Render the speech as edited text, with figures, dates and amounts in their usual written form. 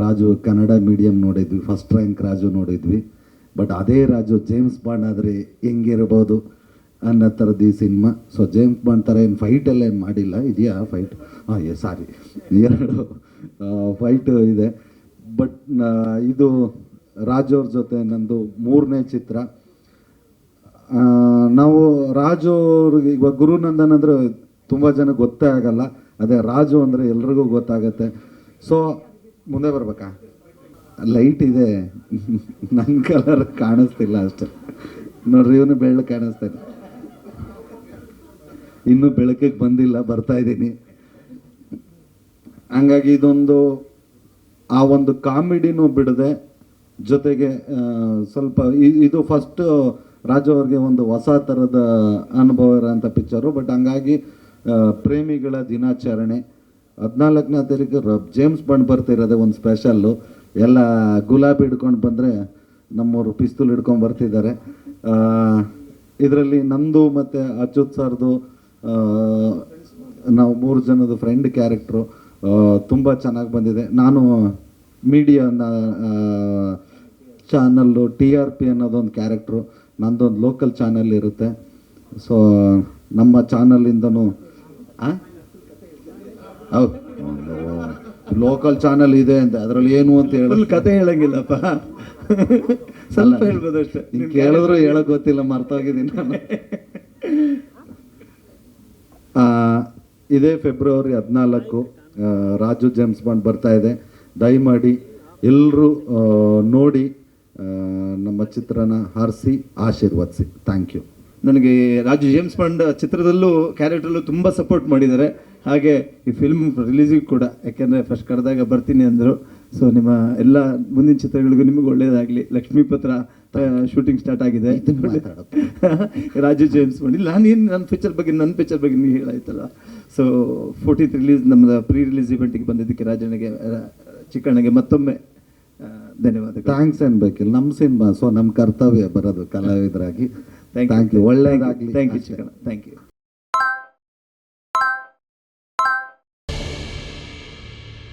Raju Kannada medium ನೋಡಿದ್ವಿ, first rank Raju ನೋಡಿದ್ವಿ. But ಅದೇ ರಾಜು ಜೇಮ್ಸ್ ಬಾಂಡ್ ಆದರೆ ಹೆಂಗಿರ್ಬೋದು ಅನ್ನೋ ಥರದ್ದು ಈ ಸಿನಿಮಾ. ಸೊ ಜೇಮ್ಸ್ ಬಾಂಡ್ ಥರ ಏನು ಫೈಟೆಲ್ಲ ಏನು ಮಾಡಿಲ್ಲ, ಇದೆಯಾ ಫೈಟ್? ಸಾರಿ, 2 ಫೈಟು ಇದೆ. ಬಟ್ ಇದು ರಾಜು ಅವ್ರ ಜೊತೆ ನಂದು 3ನೇ ಚಿತ್ರ. ನಾವು ರಾಜು ಅವ್ರಿಗೆ ಇವಾಗ ಗುರುನಂದನ್ ಅಂದರೆ ತುಂಬ ಜನ ಗೊತ್ತೇ ಆಗಲ್ಲ, ಅದೇ ರಾಜು ಅಂದರೆ ಎಲ್ರಿಗೂ ಗೊತ್ತಾಗತ್ತೆ. ಸೊ ಮುಂದೆ ಬರ್ಬೇಕಾ? ಲೈಟ್ ಇದೆ, ನನ್ನ ಕಲರ್ ಕಾಣಿಸ್ತಿಲ್ಲ ಅಷ್ಟೆ ನೋಡ್ರಿ, ಇವನು ಬೆಳ್ಳಗೆ ಕಾಣಿಸ್ತಾನೆ, ಇನ್ನೂ ಬೆಳಕಿಗೆ ಬಂದಿಲ್ಲ, ಬರ್ತಾ ಇದ್ದೀನಿ. ಹಂಗಾಗಿ ಇದೊಂದು ಆ ಒಂದು ಕಾಮಿಡಿನೂ ಬಿಡದೆ, ಜೊತೆಗೆ ಸ್ವಲ್ಪ ಇದು ಫಸ್ಟ್ ರಾಜು ಅವ್ರಿಗೆ ಒಂದು ಹೊಸ ಥರದ ಅನುಭವ ಇರೋಂಥ ಪಿಕ್ಚರು. ಬಟ್ ಹಂಗಾಗಿ ಪ್ರೇಮಿಗಳ ದಿನಾಚರಣೆ 14ನೇ ತಾರೀಕು ಜೇಮ್ಸ್ ಬಾಂಡ್ ಬರ್ತಿರೋದೆ ಒಂದು ಸ್ಪೆಷಲ್ಲು. ಎಲ್ಲ ಗುಲಾಬಿ ಹಿಡ್ಕೊಂಡು ಬಂದರೆ ನಮ್ಮವರು ಪಿಸ್ತೂಲ್ ಹಿಡ್ಕೊಂಡು ಬರ್ತಿದ್ದಾರೆ. ಇದರಲ್ಲಿ ನಂದು ಮತ್ತು ಅಚ್ಯುತ್ ಸರ್ದು ನಾವು 3 ಜನದ ಫ್ರೆಂಡ್ ಕ್ಯಾರೆಕ್ಟ್ರು ತುಂಬ ಚೆನ್ನಾಗಿ ಬಂದಿದೆ. ನಾನು ಮೀಡಿಯಾನ ಚಾನಲ್ಲು TRP ಅನ್ನೋದೊಂದು ಕ್ಯಾರೆಕ್ಟ್ರು, ನಂದೊಂದು ಲೋಕಲ್ ಚಾನಲ್ ಇರುತ್ತೆ. ಸೊ ನಮ್ಮ ಚಾನಲಿಂದನೂ ಹೌದು ಲೋಕಲ್ ಚಾನಲ್ ಇದೆ ಅಂತ, ಅದರಲ್ಲಿ ಏನು ಅಂತ ಹೇಳಿ ಕತೆ ಹೇಳಂಗಿಲ್ಲಪ್ಪ, ಸ್ವಲ್ಪ ಹೇಳ್ಬೋದು ಅಷ್ಟೇ. ನೀವು ಕೇಳಿದ್ರು ಹೇಳೋಕೆ ಗೊತ್ತಿಲ್ಲ, ಮರ್ತೋಗಿದ್ದೀನಿ ನಾನು. ಇದೇ ಫೆಬ್ರವರಿ 14 ರಾಜು ಜೇಮ್ಸ್ ಬಾಂಡ್ ಬರ್ತಾ ಇದೆ. ದಯಮಾಡಿ ಎಲ್ಲರೂ ನೋಡಿ ನಮ್ಮ ಚಿತ್ರನ ಹಾರಿಸಿ ಆಶೀರ್ವದಿಸಿ. Thank you. ನನಗೆ ರಾಜು ಜೇಮ್ಸ್ ಬಾಂಡ್ ಚಿತ್ರದಲ್ಲೂ ಕ್ಯಾರೆಕ್ಟ್ರಲ್ಲೂ ತುಂಬ ಸಪೋರ್ಟ್ ಮಾಡಿದ್ದಾರೆ. ಹಾಗೆ ಈ ಫಿಲ್ಮ್ ರಿಲೀಸಿಗೆ ಕೂಡ, ಯಾಕೆಂದರೆ ಫಸ್ಟ್ ಕರೆದಾಗ ಬರ್ತೀನಿ ಅಂದರು. ಸೊ ನಿಮ್ಮ ಎಲ್ಲ ಮುಂದಿನ ಚಿತ್ರಗಳಿಗೂ ನಿಮಗೆ ಒಳ್ಳೆಯದಾಗಲಿ. ಲಕ್ಷ್ಮೀಪತ್ರ ಶೂಟಿಂಗ್ ಸ್ಟಾರ್ಟ್ ಆಗಿದೆ. ರಾಜು ಜೇಮ್ಸ್ ಬಾಂಡ್ ಇಲ್ಲ, ನನ್ನ ಪಿಕ್ಚರ್ ಬಗ್ಗೆ ನೀವು ಹೇಳಾಯ್ತಲ್ಲ. ಸೊ 14th ರಿಲೀಸ್, ನಮ್ಮದು ಪ್ರೀ ರಿಲೀಸ್ ಇವೆಂಟಿಗೆ ಬಂದಿದ್ದಕ್ಕೆ ರಾಜನಿಗೆ, ಚಿಕ್ಕಣ್ಣಗೆ ಮತ್ತೊಮ್ಮೆ ಧನ್ಯವಾದಗಳು. ಥ್ಯಾಂಕ್ಸ್ ಅನ್ಬೇಕಿಲ್ಲ, ನಮ್ಮ ಸಿನಿಮಾ, ಸೊ ನಮ್ಮ ಕರ್ತವ್ಯ ಬರೋದು ಕಲಾವಿದರಾಗಿ. Thank you. ಒಳ್ಳೆಯದಾಗಲಿ. Thank you Chikkanna, thank you.